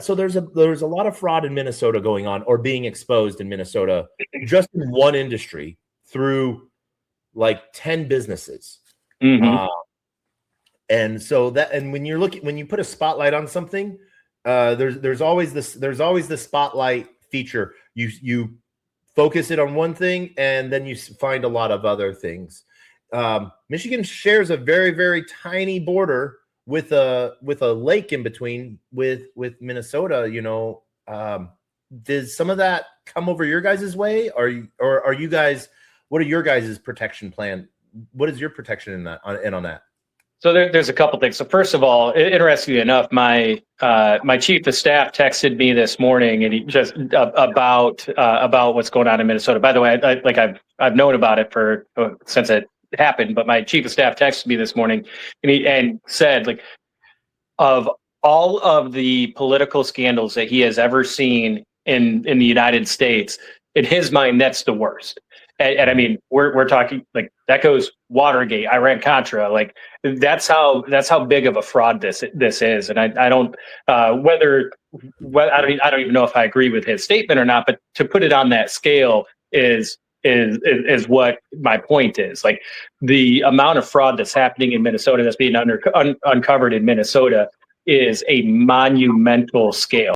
So there's a lot of fraud in Minnesota going on, or being exposed in Minnesota, just in one industry through like 10 businesses. Mm-hmm. And so when you put a spotlight on something, there's always the spotlight feature. You focus it on one thing, and then you find a lot of other things. Michigan shares a very, very tiny border with a lake in between with Minnesota. Does some of that come over your guys' way? Or are you guys? What are your guys' protection plan? What is your protection in that? On that? So there's a couple things. So first of all, interestingly enough, my chief of staff texted me this morning, and he just about what's going on in Minnesota. By the way, I've known about it since it happened, but my chief of staff texted me this morning, and said, like, of all of the political scandals that he has ever seen in the United States, in his mind, that's the worst. And I mean, we're talking like that goes Watergate, Iran-Contra, like that's how big of a fraud this is. And I don't I don't even know if I agree with his statement or not, but to put it on that scale is what my point is. Like the amount of fraud that's happening in Minnesota, that's being uncovered in Minnesota, is a monumental scale.